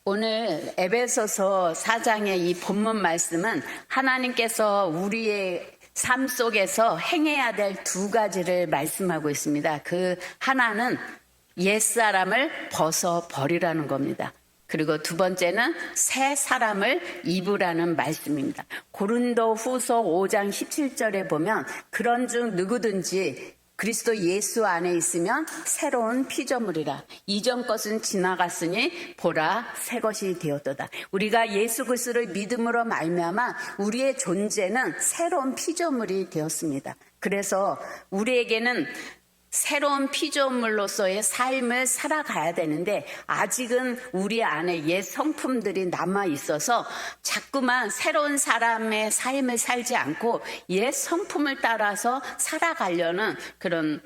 오늘 에베소서 4장의 이 본문 말씀은 하나님께서 우리의 삶 속에서 행해야 될 두 가지를 말씀하고 있습니다. 그 하나는 옛사람을 벗어버리라는 겁니다. 그리고 두 번째는 새 사람을 입으라는 말씀입니다. 고린도 후서 5장 17절에 보면 그런즉 누구든지 그리스도 예수 안에 있으면 새로운 피조물이라. 이전 것은 지나갔으니 보라 새 것이 되었도다. 우리가 예수 그리스도를 믿음으로 말미암아 우리의 존재는 새로운 피조물이 되었습니다. 그래서 우리에게는 새로운 피조물로서의 삶을 살아가야 되는데 아직은 우리 안에 옛 성품들이 남아 있어서 자꾸만 새로운 사람의 삶을 살지 않고 옛 성품을 따라서 살아가려는 그런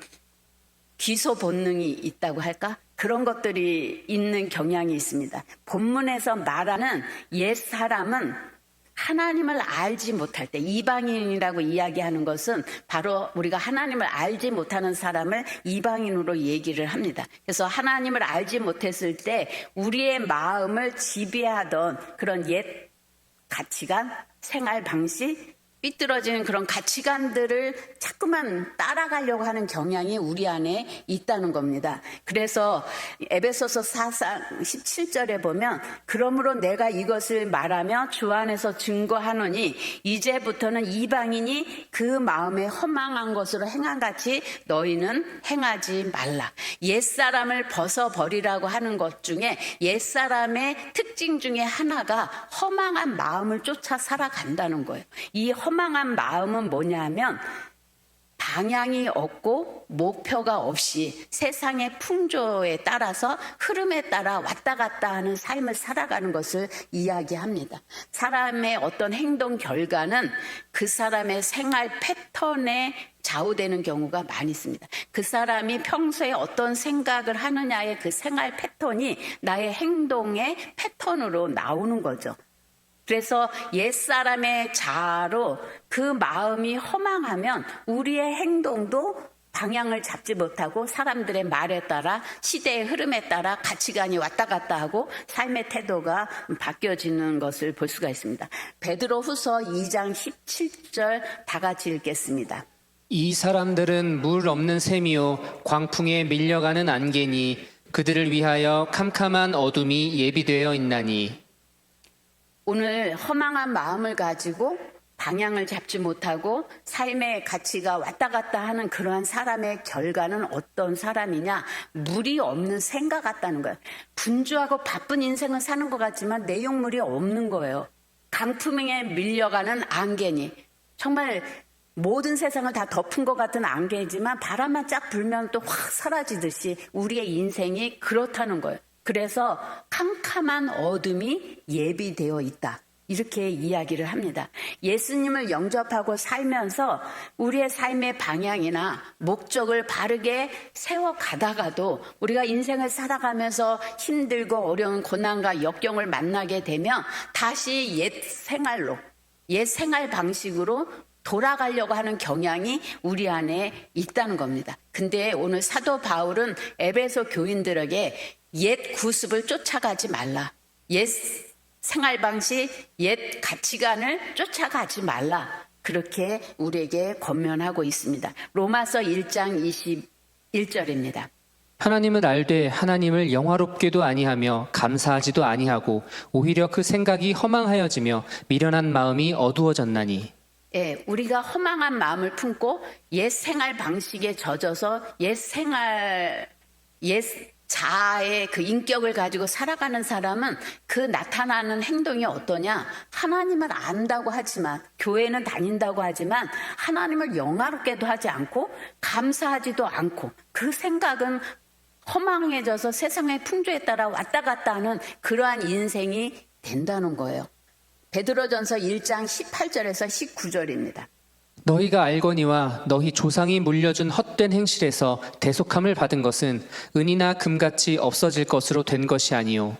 기소 본능이 있다고 할까? 그런 것들이 있는 경향이 있습니다. 본문에서 말하는 옛 사람은 하나님을 알지 못할 때, 이방인이라고 이야기하는 것은 바로 우리가 하나님을 알지 못하는 사람을 이방인으로 얘기를 합니다. 그래서 하나님을 알지 못했을 때 우리의 마음을 지배하던 그런 옛 가치관, 생활 방식, 삐뚤어지는 그런 가치관들을 자꾸만 따라가려고 하는 경향이 우리 안에 있다는 겁니다. 그래서 에베소서 4장 17절에 보면 그러므로 내가 이것을 말하며 주 안에서 증거하노니 이제부터는 이방인이 그 마음에 허망한 것으로 행한같이 너희는 행하지 말라. 옛사람을 벗어버리라고 하는 것 중에 옛사람의 특징 중에 하나가 허망한 마음을 쫓아 살아간다는 거예요. 이 허망한 마음은 뭐냐면 방향이 없고 목표가 없이 세상의 풍조에 따라서 흐름에 따라 왔다 갔다 하는 삶을 살아가는 것을 이야기합니다. 사람의 어떤 행동 결과는 그 사람의 생활 패턴에 좌우되는 경우가 많이 있습니다. 그 사람이 평소에 어떤 생각을 하느냐의 그 생활 패턴이 나의 행동의 패턴으로 나오는 거죠. 그래서 옛사람의 자아로 그 마음이 허망하면 우리의 행동도 방향을 잡지 못하고 사람들의 말에 따라 시대의 흐름에 따라 가치관이 왔다 갔다 하고 삶의 태도가 바뀌어지는 것을 볼 수가 있습니다. 베드로 후서 2장 17절 다 같이 읽겠습니다. 이 사람들은 물 없는 샘이요 광풍에 밀려가는 안개니 그들을 위하여 캄캄한 어둠이 예비되어 있나니. 오늘 허망한 마음을 가지고 방향을 잡지 못하고 삶의 가치가 왔다 갔다 하는 그러한 사람의 결과는 어떤 사람이냐? 물이 없는 샘과 같다는 거예요. 분주하고 바쁜 인생을 사는 것 같지만 내용물이 없는 거예요. 강풍에 밀려가는 안개니. 정말 모든 세상을 다 덮은 것 같은 안개지만 바람만 쫙 불면 또 확 사라지듯이 우리의 인생이 그렇다는 거예요. 그래서 캄캄한 어둠이 예비되어 있다. 이렇게 이야기를 합니다. 예수님을 영접하고 살면서 우리의 삶의 방향이나 목적을 바르게 세워가다가도 우리가 인생을 살아가면서 힘들고 어려운 고난과 역경을 만나게 되면 다시 옛 생활로, 옛 생활 방식으로 돌아가려고 하는 경향이 우리 안에 있다는 겁니다. 근데 오늘 사도 바울은 에베소 교인들에게 옛 구습을 쫓아가지 말라. 옛 생활 방식, 옛 가치관을 쫓아가지 말라. 그렇게 우리에게 권면하고 있습니다. 로마서 1장 21절입니다. 하나님을 알되 하나님을 영화롭게도 아니하며 감사하지도 아니하고 오히려 그 생각이 허망하여지며 미련한 마음이 어두워졌나니. 예, 우리가 허망한 마음을 품고 옛 생활 방식에 젖어서 옛 자아의 그 인격을 가지고 살아가는 사람은 그 나타나는 행동이 어떠냐? 하나님을 안다고 하지만, 교회는 다닌다고 하지만 하나님을 영화롭게도 하지 않고 감사하지도 않고 그 생각은 허망해져서 세상의 풍조에 따라 왔다 갔다 하는 그러한 인생이 된다는 거예요. 베드로전서 1장 18절에서 19절입니다. 너희가 알거니와 너희 조상이 물려준 헛된 행실에서 대속함을 받은 것은 은이나 금같이 없어질 것으로 된 것이 아니요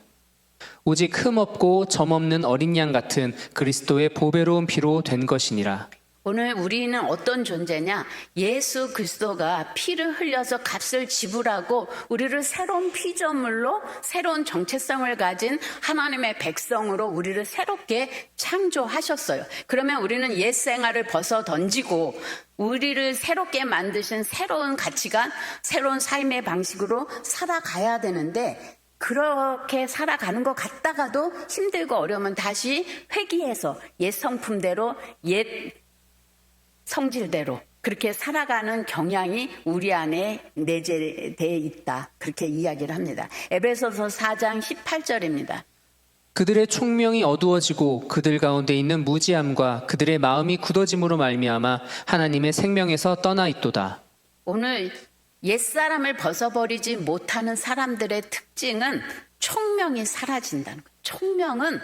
오직 흠 없고 점 없는 어린 양 같은 그리스도의 보배로운 피로 된 것이니라. 오늘 우리는 어떤 존재냐? 예수 그리스도가 피를 흘려서 값을 지불하고 우리를 새로운 피조물로 새로운 정체성을 가진 하나님의 백성으로 우리를 새롭게 창조하셨어요. 그러면 우리는 옛 생활을 벗어 던지고 우리를 새롭게 만드신 새로운 가치관, 새로운 삶의 방식으로 살아가야 되는데 그렇게 살아가는 것 같다가도 힘들고 어려우면 다시 회귀해서 옛 성품대로 옛 성질대로 그렇게 살아가는 경향이 우리 안에 내재되어 있다. 그렇게 이야기를 합니다. 에베소서 4장 18절입니다. 그들의 총명이 어두워지고 그들 가운데 있는 무지함과 그들의 마음이 굳어짐으로 말미암아 하나님의 생명에서 떠나 있도다. 오늘 옛사람을 벗어버리지 못하는 사람들의 특징은 총명이 사라진다는 거예요. 총명은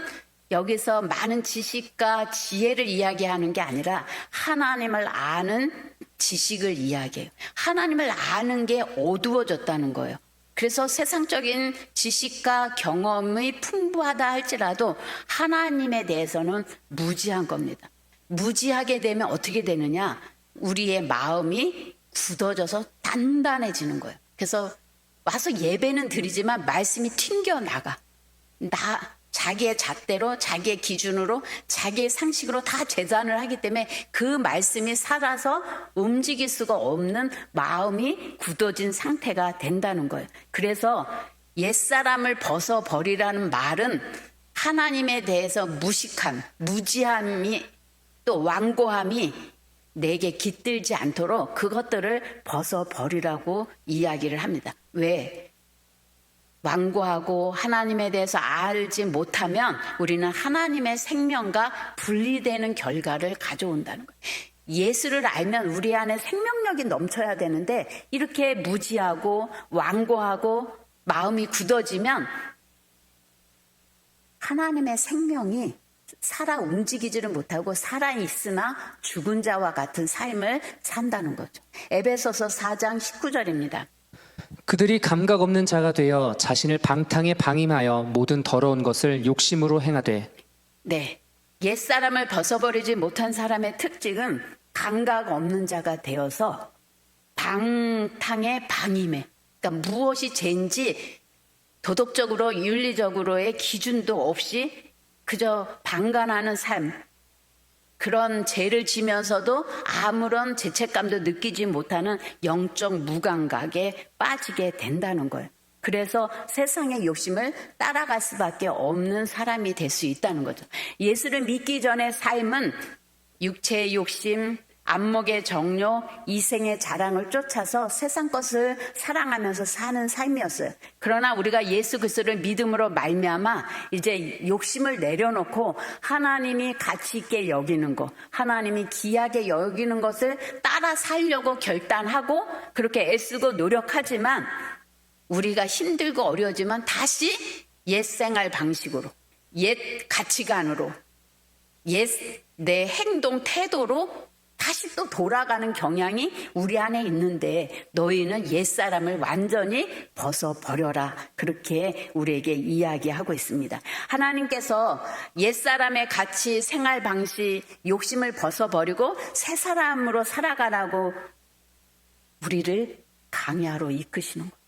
여기서 많은 지식과 지혜를 이야기하는 게 아니라 하나님을 아는 지식을 이야기해요. 하나님을 아는 게 어두워졌다는 거예요. 그래서 세상적인 지식과 경험이 풍부하다 할지라도 하나님에 대해서는 무지한 겁니다. 무지하게 되면 어떻게 되느냐? 우리의 마음이 굳어져서 단단해지는 거예요. 그래서 와서 예배는 드리지만 말씀이 튕겨나가. 자기의 잣대로 자기의 기준으로 자기의 상식으로 다 재단을 하기 때문에 그 말씀이 살아서 움직일 수가 없는 마음이 굳어진 상태가 된다는 거예요. 그래서 옛사람을 벗어버리라는 말은 하나님에 대해서 무식함, 무지함이 또 완고함이 내게 깃들지 않도록 그것들을 벗어버리라고 이야기를 합니다. 왜? 완고하고 하나님에 대해서 알지 못하면 우리는 하나님의 생명과 분리되는 결과를 가져온다는 거예요. 예수를 알면 우리 안에 생명력이 넘쳐야 되는데 이렇게 무지하고 완고하고 마음이 굳어지면 하나님의 생명이 살아 움직이지를 못하고 살아있으나 죽은 자와 같은 삶을 산다는 거죠. 에베소서 4장 19절입니다. 그들이 감각 없는 자가 되어 자신을 방탕에 방임하여 모든 더러운 것을 욕심으로 행하되. 네, 옛사람을 벗어버리지 못한 사람의 특징은 감각 없는 자가 되어서 방탕에 방임해. 그러니까 무엇이 죄인지 도덕적으로 윤리적으로의 기준도 없이 그저 방관하는 삶, 그런 죄를 지면서도 아무런 죄책감도 느끼지 못하는 영적 무감각에 빠지게 된다는 거예요. 그래서 세상의 욕심을 따라갈 수밖에 없는 사람이 될 수 있다는 거죠. 예수를 믿기 전의 삶은 육체의 욕심, 안목의 정욕, 이생의 자랑을 쫓아서 세상 것을 사랑하면서 사는 삶이었어요. 그러나 우리가 예수 그리스도를 믿음으로 말미암아 이제 욕심을 내려놓고 하나님이 가치 있게 여기는 것, 하나님이 귀하게 여기는 것을 따라 살려고 결단하고 그렇게 애쓰고 노력하지만 우리가 힘들고 어려우지만 다시 옛 생활 방식으로, 옛 가치관으로, 옛 내 행동 태도로 다시 또 돌아가는 경향이 우리 안에 있는데 너희는 옛사람을 완전히 벗어버려라. 그렇게 우리에게 이야기하고 있습니다. 하나님께서 옛사람의 가치, 생활 방식, 욕심을 벗어버리고 새 사람으로 살아가라고 우리를 강야로 이끄시는 거예요.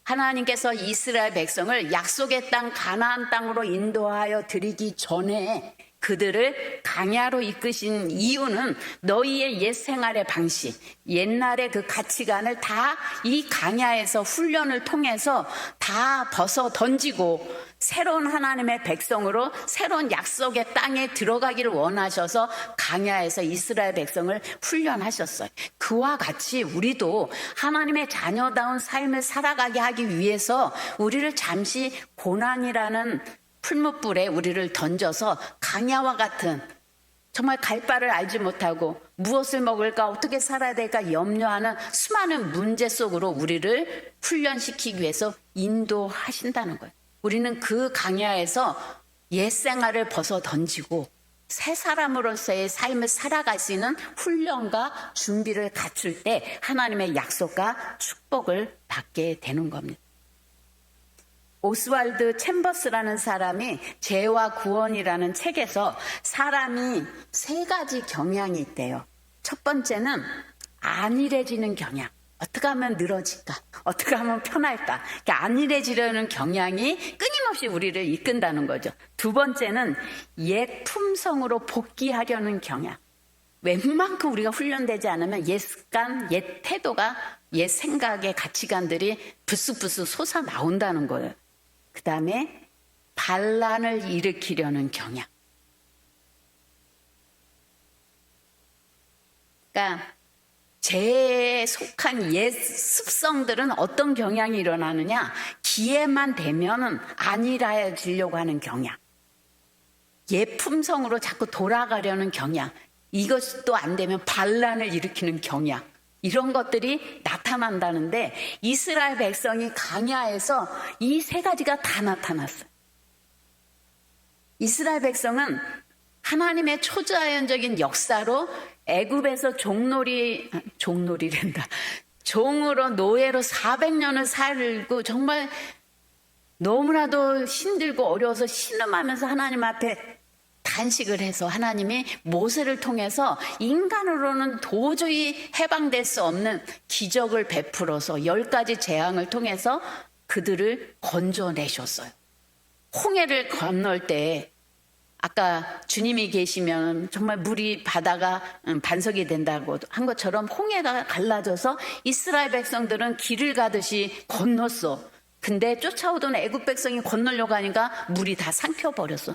하나님께서 이스라엘 백성을 약속의 땅 가나안 땅으로 인도하여 드리기 전에 그들을 강야로 이끄신 이유는 너희의 옛 생활의 방식, 옛날의 그 가치관을 다 이 강야에서 훈련을 통해서 다 벗어 던지고 새로운 하나님의 백성으로 새로운 약속의 땅에 들어가기를 원하셔서 강야에서 이스라엘 백성을 훈련하셨어요. 그와 같이 우리도 하나님의 자녀다운 삶을 살아가게 하기 위해서 우리를 잠시 고난이라는 풀무불에 우리를 던져서 강야와 같은 정말 갈 바를 알지 못하고 무엇을 먹을까 어떻게 살아야 될까 염려하는 수많은 문제 속으로 우리를 훈련시키기 위해서 인도하신다는 거예요. 우리는 그 강야에서 옛 생활을 벗어 던지고 새 사람으로서의 삶을 살아갈 수 있는 훈련과 준비를 갖출 때 하나님의 약속과 축복을 받게 되는 겁니다. 오스왈드 챔버스라는 사람이 죄와 구원이라는 책에서 사람이 세 가지 경향이 있대요. 첫 번째는 안일해지는 경향. 어떻게 하면 늘어질까? 어떻게 하면 편할까? 안일해지려는 경향이 끊임없이 우리를 이끈다는 거죠. 두 번째는 옛 품성으로 복귀하려는 경향. 웬만큼 우리가 훈련되지 않으면 옛 습관, 옛 태도가, 옛 생각의 가치관들이 부스부스 솟아 나온다는 거예요. 그 다음에 반란을 일으키려는 경향. 그러니까 죄에 속한 옛 습성들은 어떤 경향이 일어나느냐? 기회만 되면은 안일해지려고 하는 경향. 옛 품성으로 자꾸 돌아가려는 경향. 이것도 안 되면 반란을 일으키는 경향. 이런 것들이 나타난다는데 이스라엘 백성이 광야에서 이 세 가지가 다 나타났어요. 이스라엘 백성은 하나님의 초자연적인 역사로 애굽에서 종으로 노예로 400년을 살고 정말 너무나도 힘들고 어려워서 신음하면서 하나님 앞에 단식을 해서 하나님이 모세를 통해서 인간으로는 도저히 해방될 수 없는 기적을 베풀어서 10가지 재앙을 통해서 그들을 건져내셨어요. 홍해를 건널 때 아까 주님이 계시면 정말 물이 바다가 반석이 된다고 한 것처럼 홍해가 갈라져서 이스라엘 백성들은 길을 가듯이 건넜어. 근데 쫓아오던 애굽 백성이 건너려고 하니까 물이 다 삼켜버렸어.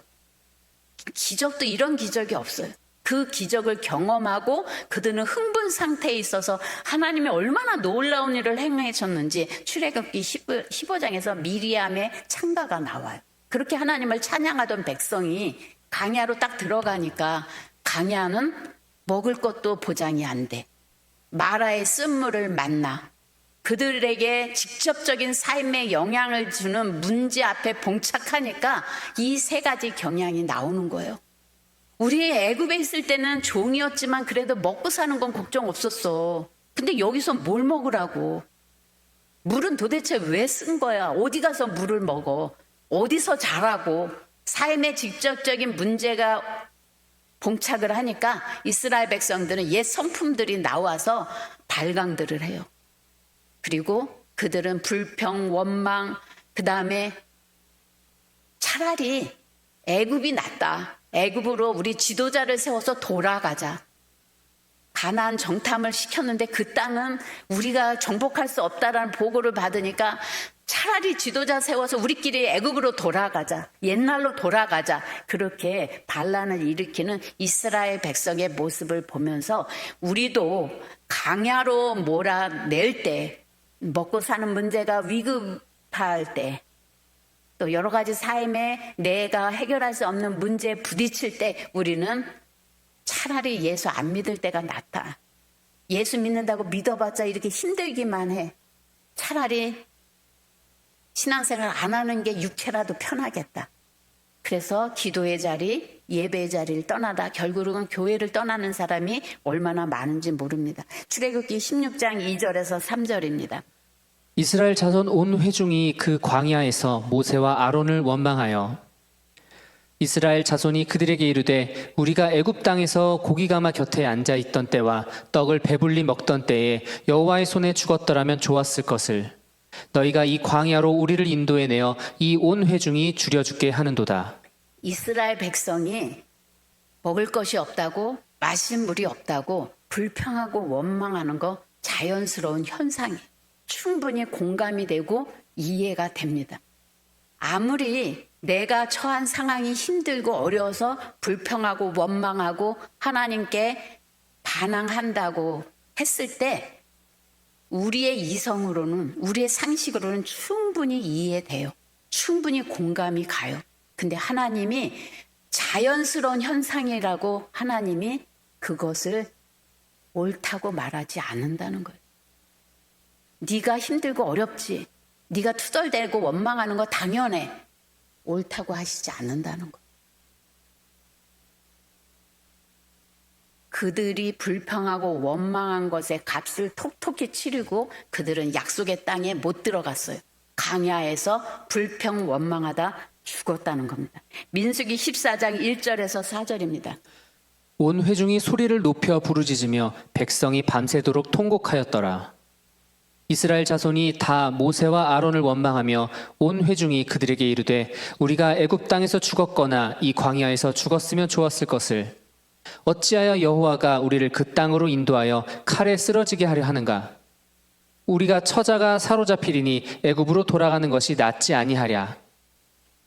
기적도 이런 기적이 없어요. 그 기적을 경험하고 그들은 흥분 상태에 있어서 하나님이 얼마나 놀라운 일을 행하셨는지 출애굽기 15장에서 미리암의 찬가가 나와요. 그렇게 하나님을 찬양하던 백성이 광야로 딱 들어가니까 광야는 먹을 것도 보장이 안 돼. 마라의 쓴물을 만나. 그들에게 직접적인 삶에 영향을 주는 문제 앞에 봉착하니까 이 세 가지 경향이 나오는 거예요. 우리 애굽에 있을 때는 종이었지만 그래도 먹고 사는 건 걱정 없었어. 근데 여기서 뭘 먹으라고? 물은 도대체 왜 쓴 거야? 어디 가서 물을 먹어? 어디서 자라고? 삶의 직접적인 문제가 봉착을 하니까 이스라엘 백성들은 옛 성품들이 나와서 발광들을 해요. 그리고 그들은 불평, 원망, 그 다음에 차라리 애굽이 낫다. 애굽으로 우리 지도자를 세워서 돌아가자. 가나안 정탐을 시켰는데 그 땅은 우리가 정복할 수 없다라는 보고를 받으니까 차라리 지도자 세워서 우리끼리 애굽으로 돌아가자. 옛날로 돌아가자. 그렇게 반란을 일으키는 이스라엘 백성의 모습을 보면서 우리도 광야로 몰아낼 때, 먹고 사는 문제가 위급할 때, 또 여러 가지 삶에 내가 해결할 수 없는 문제에 부딪힐 때 우리는 차라리 예수 안 믿을 때가 낫다. 예수 믿는다고 믿어봤자 이렇게 힘들기만 해. 차라리 신앙생활 안 하는 게 육체라도 편하겠다. 그래서 기도의 자리, 예배의 자리를 떠나다 결국은 교회를 떠나는 사람이 얼마나 많은지 모릅니다. 출애굽기 16장 2절에서 3절입니다. 이스라엘 자손 온 회중이 그 광야에서 모세와 아론을 원망하여 이스라엘 자손이 그들에게 이르되 우리가 애굽 땅에서 고기가마 곁에 앉아 있던 때와 떡을 배불리 먹던 때에 여호와의 손에 죽었더라면 좋았을 것을 너희가 이 광야로 우리를 인도해 내어 이 온 회중이 죽여 죽게 하는도다. 이스라엘 백성이 먹을 것이 없다고, 마실 물이 없다고 불평하고 원망하는 거 자연스러운 현상이에요. 충분히 공감이 되고 이해가 됩니다. 아무리 내가 처한 상황이 힘들고 어려워서 불평하고 원망하고 하나님께 반항한다고 했을 때 우리의 이성으로는, 우리의 상식으로는 충분히 이해돼요. 충분히 공감이 가요. 근데 하나님이 자연스러운 현상이라고 하나님이 그것을 옳다고 말하지 않는다는 거예요. 네가 힘들고 어렵지. 네가 투덜대고 원망하는 거 당연해. 옳다고 하시지 않는다는 거예요. 그들이 불평하고 원망한 것에 값을 톡톡히 치르고 그들은 약속의 땅에 못 들어갔어요. 강야에서 불평 원망하다 죽었다는 겁니다. 민수기 14장 1절에서 4절입니다. 온 회중이 소리를 높여 부르짖으며 백성이 밤새도록 통곡하였더라. 이스라엘 자손이 다 모세와 아론을 원망하며 온 회중이 그들에게 이르되 우리가 애굽 땅에서 죽었거나 이 광야에서 죽었으면 좋았을 것을 어찌하여 여호와가 우리를 그 땅으로 인도하여 칼에 쓰러지게 하려 하는가? 우리가 처자가 사로잡히리니 애굽으로 돌아가는 것이 낫지 아니하랴.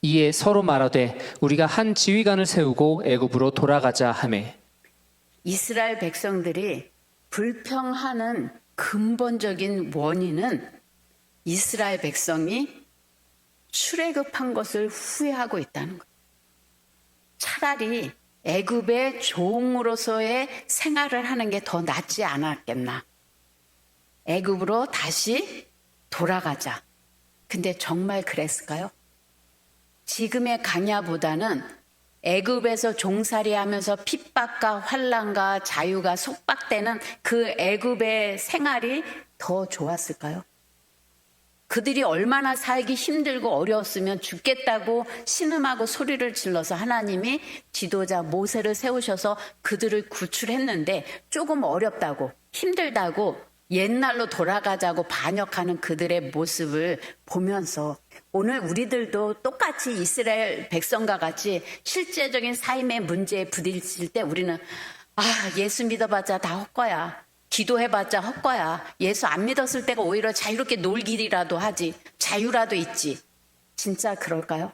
이에 서로 말하되 우리가 한 지휘관을 세우고 애굽으로 돌아가자 하매. 이스라엘 백성들이 불평하는 근본적인 원인은 이스라엘 백성이 출애굽한 것을 후회하고 있다는 거예요. 차라리 애굽의 종으로서의 생활을 하는 게 더 낫지 않았겠나. 애굽으로 다시 돌아가자. 근데 정말 그랬을까요? 지금의 강야보다는 애굽에서 종살이하면서 핍박과 환난과 자유가 속박되는 그 애굽의 생활이 더 좋았을까요? 그들이 얼마나 살기 힘들고 어려웠으면 죽겠다고 신음하고 소리를 질러서 하나님이 지도자 모세를 세우셔서 그들을 구출했는데 조금 어렵다고 힘들다고 옛날로 돌아가자고 반역하는 그들의 모습을 보면서 오늘 우리들도 똑같이 이스라엘 백성과 같이 실제적인 삶의 문제에 부딪힐 때 우리는 예수 믿어봤자 다 헛거야. 기도해봤자 헛거야. 예수 안 믿었을 때가 오히려 자유롭게 놀 길이라도 하지. 자유라도 있지. 진짜 그럴까요?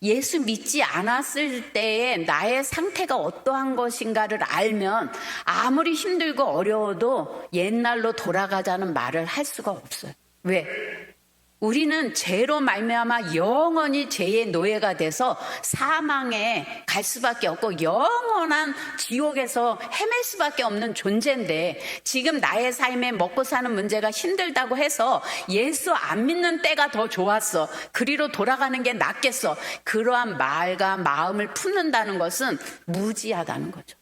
예수 믿지 않았을 때에 나의 상태가 어떠한 것인가를 알면 아무리 힘들고 어려워도 옛날로 돌아가자는 말을 할 수가 없어요. 왜? 우리는 죄로 말미암아 영원히 죄의 노예가 돼서 사망에 갈 수밖에 없고 영원한 지옥에서 헤맬 수밖에 없는 존재인데 지금 나의 삶에 먹고 사는 문제가 힘들다고 해서 예수 안 믿는 때가 더 좋았어. 그리로 돌아가는 게 낫겠어. 그러한 말과 마음을 품는다는 것은 무지하다는 거죠.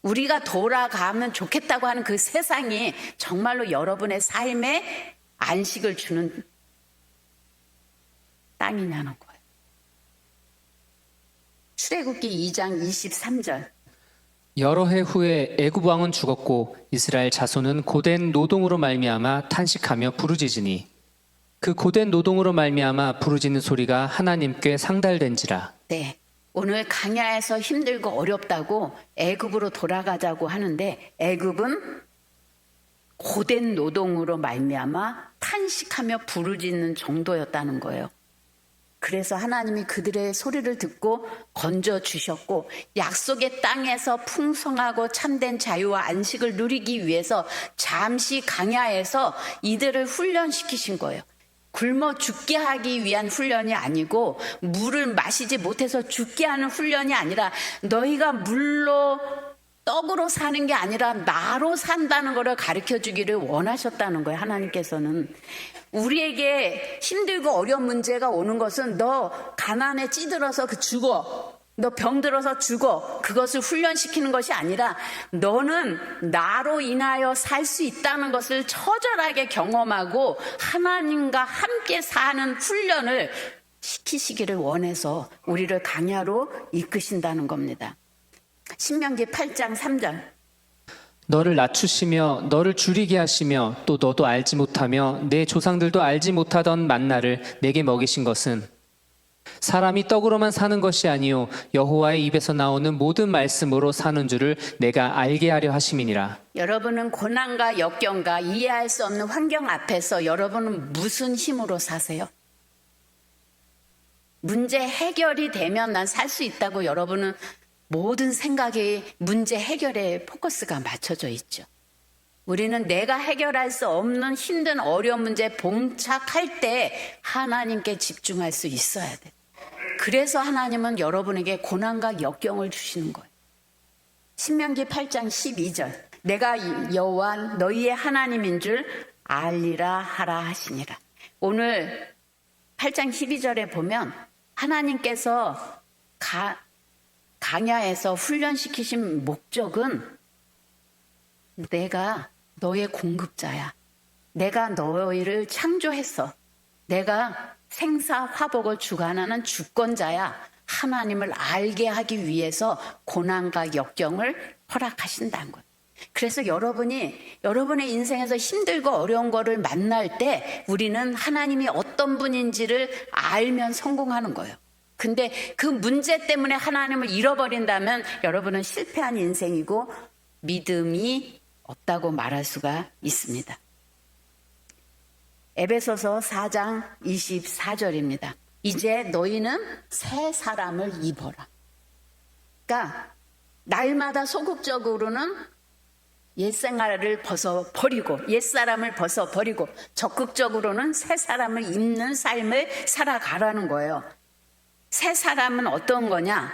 우리가 돌아가면 좋겠다고 하는 그 세상이 정말로 여러분의 삶에 안식을 주는 땅이냐는 거예요. 출애굽기 2장 23절. 여러 해 후에 애굽 왕은 죽었고 이스라엘 자손은 고된 노동으로 말미암아 탄식하며 부르짖으니 그 고된 노동으로 말미암아 부르짖는 소리가 하나님께 상달된지라. 네. 오늘 강야에서 힘들고 어렵다고 애굽으로 돌아가자고 하는데 애굽은 고된 노동으로 말미암아 탄식하며 부르짖는 정도였다는 거예요. 그래서 하나님이 그들의 소리를 듣고 건져주셨고 약속의 땅에서 풍성하고 참된 자유와 안식을 누리기 위해서 잠시 강야에서 이들을 훈련시키신 거예요. 굶어 죽게 하기 위한 훈련이 아니고 물을 마시지 못해서 죽게 하는 훈련이 아니라 너희가 물로 떡으로 사는 게 아니라 나로 산다는 것을 가르쳐주기를 원하셨다는 거예요. 하나님께서는. 우리에게 힘들고 어려운 문제가 오는 것은 너 가난에 찌들어서 죽어. 너 병들어서 죽어. 그것을 훈련시키는 것이 아니라 너는 나로 인하여 살 수 있다는 것을 처절하게 경험하고 하나님과 함께 사는 훈련을 시키시기를 원해서 우리를 강야로 이끄신다는 겁니다. 신명기 8장 3절. 너를 낮추시며 너를 줄이게 하시며 또 너도 알지 못하며 내 조상들도 알지 못하던 만나를 내게 먹이신 것은 사람이 떡으로만 사는 것이 아니요 여호와의 입에서 나오는 모든 말씀으로 사는 줄을 내가 알게 하려 하심이니라. 여러분은 고난과 역경과 이해할 수 없는 환경 앞에서 여러분은 무슨 힘으로 사세요? 문제 해결이 되면 난 살 수 있다고 여러분은 모든 생각이 문제 해결에 포커스가 맞춰져 있죠. 우리는 내가 해결할 수 없는 힘든 어려운 문제에 봉착할 때 하나님께 집중할 수 있어야 돼. 그래서 하나님은 여러분에게 고난과 역경을 주시는 거예요. 신명기 8장 12절. 내가 여호와 너희의 하나님인 줄 알리라 하라 하시니라. 오늘 8장 12절에 보면 하나님께서 강야에서 훈련시키신 목적은 내가 너의 공급자야. 내가 너희를 창조했어. 내가 생사화복을 주관하는 주권자야. 하나님을 알게 하기 위해서 고난과 역경을 허락하신다는 거예요. 그래서 여러분의 인생에서 힘들고 어려운 거를 만날 때 우리는 하나님이 어떤 분인지를 알면 성공하는 거예요. 근데 그 문제 때문에 하나님을 잃어버린다면 여러분은 실패한 인생이고 믿음이 없다고 말할 수가 있습니다. 에베소서 4장 24절입니다. 이제 너희는 새 사람을 입어라. 그러니까 날마다 소극적으로는 옛생활을 벗어버리고 옛사람을 벗어버리고 적극적으로는 새 사람을 입는 삶을 살아가라는 거예요. 새 사람은 어떤 거냐?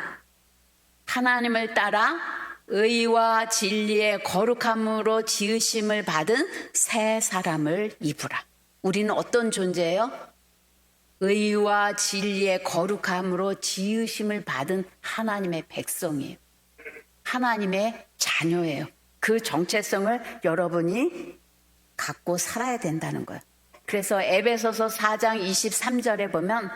하나님을 따라 의와 진리의 거룩함으로 지으심을 받은 새 사람을 입으라. 우리는 어떤 존재예요? 의와 진리의 거룩함으로 지으심을 받은 하나님의 백성이에요. 하나님의 자녀예요. 그 정체성을 여러분이 갖고 살아야 된다는 거예요. 그래서 에베소서 4장 23절에 보면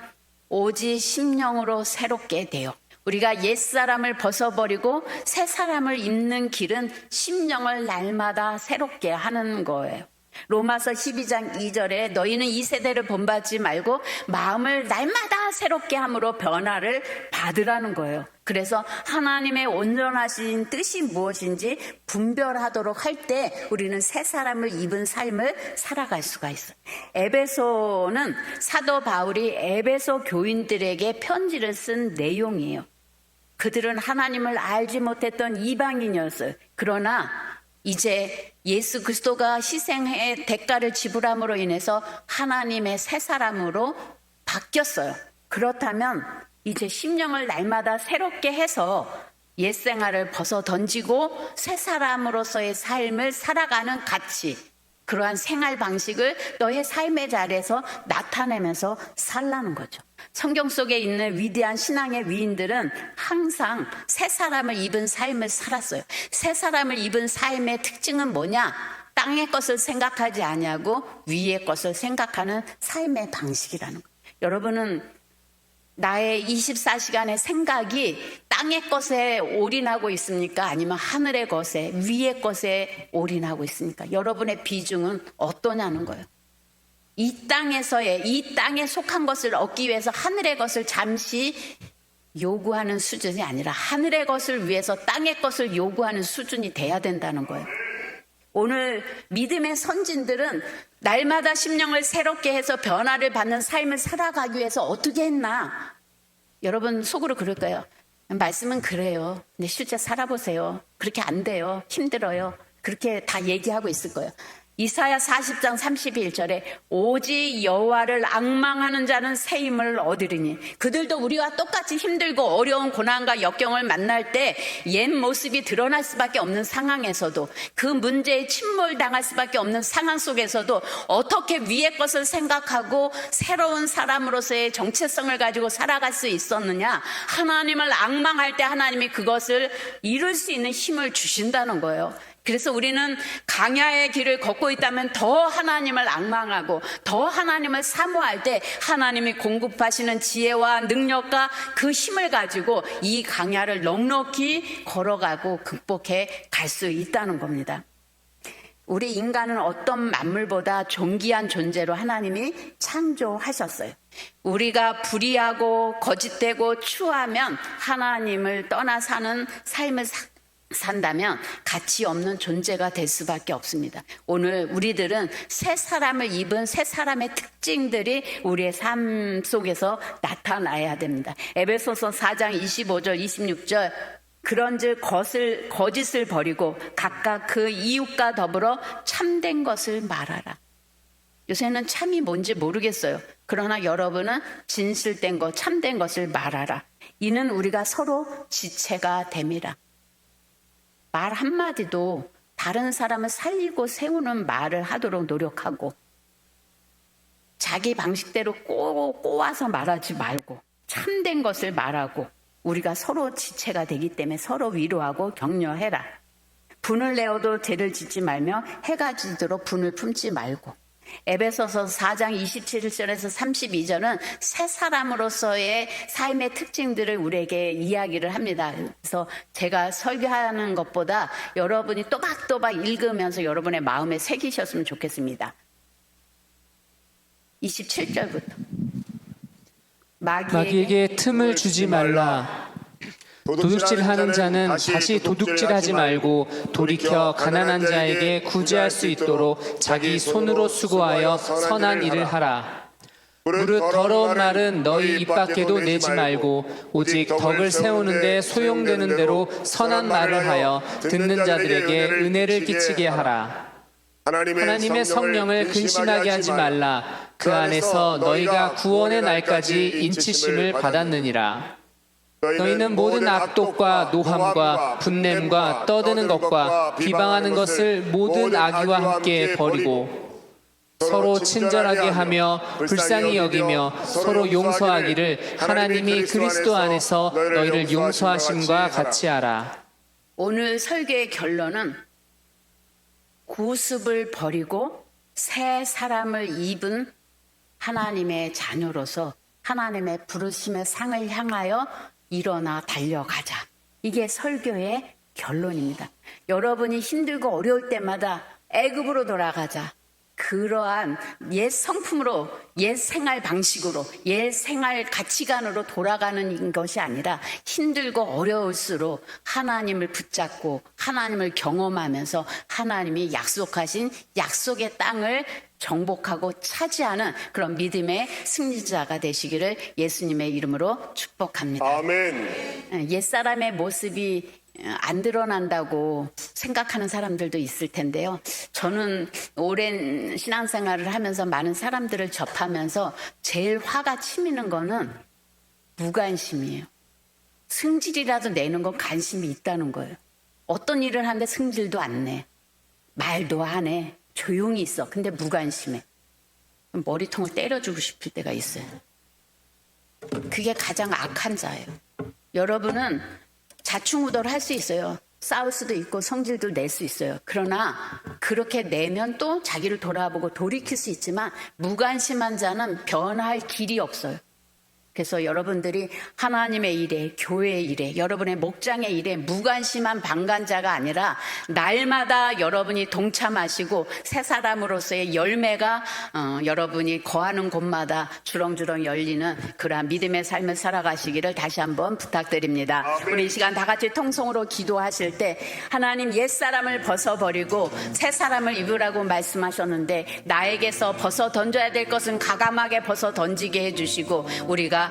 오직 심령으로 새롭게 되어 우리가 옛사람을 벗어버리고 새 사람을 입는 길은 심령을 날마다 새롭게 하는 거예요. 로마서 12장 2절에 너희는 이 세대를 본받지 말고 마음을 날마다 새롭게 함으로 변화를 받으라는 거예요. 그래서 하나님의 온전하신 뜻이 무엇인지 분별하도록 할 때 우리는 새 사람을 입은 삶을 살아갈 수가 있어요. 에베소는 사도 바울이 에베소 교인들에게 편지를 쓴 내용이에요. 그들은 하나님을 알지 못했던 이방인이었어요. 그러나 이제 예수 그리스도가 희생의 대가를 지불함으로 인해서 하나님의 새 사람으로 바뀌었어요. 그렇다면 이제 심령을 날마다 새롭게 해서 옛 생활을 벗어 던지고 새 사람으로서의 삶을 살아가는 가치, 그러한 생활 방식을 너의 삶의 자리에서 나타내면서 살라는 거죠. 성경 속에 있는 위대한 신앙의 위인들은 항상 새 사람을 입은 삶을 살았어요. 새 사람을 입은 삶의 특징은 뭐냐? 땅의 것을 생각하지 아니하고 위의 것을 생각하는 삶의 방식이라는 거예요. 여러분은 나의 24시간의 생각이 땅의 것에 올인하고 있습니까? 아니면 하늘의 것에, 위의 것에 올인하고 있습니까? 여러분의 비중은 어떠냐는 거예요. 이 땅에 속한 것을 얻기 위해서 하늘의 것을 잠시 요구하는 수준이 아니라 하늘의 것을 위해서 땅의 것을 요구하는 수준이 돼야 된다는 거예요. 오늘 믿음의 선진들은 날마다 심령을 새롭게 해서 변화를 받는 삶을 살아가기 위해서 어떻게 했나? 여러분 속으로 그럴 거예요. 말씀은 그래요. 근데 실제 살아보세요. 그렇게 안 돼요. 힘들어요. 그렇게 다 얘기하고 있을 거예요. 이사야 40장 31절에 오직 여호와를 앙망하는 자는 새 힘을 얻으리니, 그들도 우리와 똑같이 힘들고 어려운 고난과 역경을 만날 때 옛 모습이 드러날 수밖에 없는 상황에서도, 그 문제에 침몰당할 수밖에 없는 상황 속에서도 어떻게 위의 것을 생각하고 새로운 사람으로서의 정체성을 가지고 살아갈 수 있었느냐? 하나님을 앙망할 때 하나님이 그것을 이룰 수 있는 힘을 주신다는 거예요. 그래서 우리는 강야의 길을 걷고 있다면 더 하나님을 앙망하고 더 하나님을 사모할 때 하나님이 공급하시는 지혜와 능력과 그 힘을 가지고 이 강야를 넉넉히 걸어가고 극복해 갈 수 있다는 겁니다. 우리 인간은 어떤 만물보다 존귀한 존재로 하나님이 창조하셨어요. 우리가 불의하고 거짓되고 추하면 하나님을 떠나 사는 삶을 산다면 가치 없는 존재가 될 수밖에 없습니다. 오늘 우리들은 새 사람을 입은 새 사람의 특징들이 우리의 삶 속에서 나타나야 됩니다. 에베소서 4장 25절 26절 그런즉 거짓을 버리고 각각 그 이웃과 더불어 참된 것을 말하라. 요새는 참이 뭔지 모르겠어요. 그러나 여러분은 진실된 것, 참된 것을 말하라. 이는 우리가 서로 지체가 됨이라. 말 한마디도 다른 사람을 살리고 세우는 말을 하도록 노력하고, 자기 방식대로 꼬아서 말하지 말고 참된 것을 말하고, 우리가 서로 지체가 되기 때문에 서로 위로하고 격려해라. 분을 내어도 죄를 짓지 말며 해가 지도록 분을 품지 말고, 에베소서 4장 27절에서 32절은 새 사람으로서의 삶의 특징들을 우리에게 이야기를 합니다. 그래서 제가 설교하는 것보다 여러분이 또박또박 읽으면서 여러분의 마음에 새기셨으면 좋겠습니다. 27절부터 마귀에게 틈을 주지 말라. 도둑질하는 자는 다시 도둑질하지 말고 돌이켜 가난한 자에게 구제할 수 있도록 자기 손으로 수고하여 선한 일을 하라. 무릇 더러운 말은 너희 입 밖에도 내지 말고 오직 덕을 세우는데 소용되는 대로 선한 말을 하여 듣는 자들에게 은혜를 끼치게 하라. 하나님의 성령을 근심하게 하지 말라. 그 안에서 너희가 구원의 날까지 인치심을 받았느니라. 너희는 모든 악독과 노함과 분냄과 떠드는 것과 비방하는 것을 모든 악의와 함께 버리고 서로 친절하게 하며 불쌍히 여기며 서로 용서하기를 하나님이 그리스도 안에서 너희를 용서하심과 같이 하라. 오늘 설교의 결론은 구습을 버리고 새 사람을 입은 하나님의 자녀로서 하나님의 부르심의 상을 향하여 일어나 달려가자. 이게 설교의 결론입니다. 여러분이 힘들고 어려울 때마다 애굽으로 돌아가자. 그러한 옛 성품으로, 옛 생활 방식으로, 옛 생활 가치관으로 돌아가는 것이 아니라 힘들고 어려울수록 하나님을 붙잡고 하나님을 경험하면서 하나님이 약속하신 약속의 땅을 정복하고 차지하는 그런 믿음의 승리자가 되시기를 예수님의 이름으로 축복합니다. 아멘. 옛사람의 모습이 안 드러난다고 생각하는 사람들도 있을 텐데요. 저는 오랜 신앙생활을 하면서 많은 사람들을 접하면서 제일 화가 치미는 거는 무관심이에요. 승질이라도 내는 건 관심이 있다는 거예요. 어떤 일을 하는데 승질도 안 내. 말도 안 해. 조용히 있어. 근데 무관심해. 머리통을 때려주고 싶을 때가 있어요. 그게 가장 악한 자예요. 여러분은 자충우돌 할 수 있어요. 싸울 수도 있고 성질도 낼 수 있어요. 그러나 그렇게 내면 또 자기를 돌아보고 돌이킬 수 있지만 무관심한 자는 변할 길이 없어요. 그래서 여러분들이 하나님의 일에, 교회의 일에, 여러분의 목장의 일에 무관심한 방관자가 아니라 날마다 여러분이 동참하시고 새 사람으로서의 열매가 여러분이 거하는 곳마다 주렁주렁 열리는 그러한 믿음의 삶을 살아가시기를 다시 한번 부탁드립니다. 우리 이 시간 다 같이 통성으로 기도하실 때 하나님 옛사람을 벗어버리고 새 사람을 입으라고 말씀하셨는데 나에게서 벗어 던져야 될 것은 가감하게 벗어 던지게 해주시고 우리가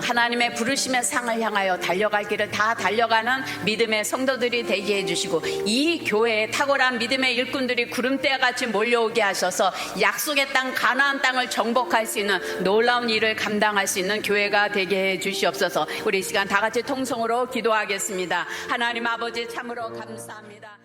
하나님의 부르심의 상을 향하여 달려갈 길을 다 달려가는 믿음의 성도들이 되게 해주시고 이 교회에 탁월한 믿음의 일꾼들이 구름대와 같이 몰려오게 하셔서 약속의 땅 가나안 땅을 정복할 수 있는 놀라운 일을 감당할 수 있는 교회가 되게 해주시옵소서. 우리 이 시간 다 같이 통성으로 기도하겠습니다. 하나님 아버지 참으로 감사합니다.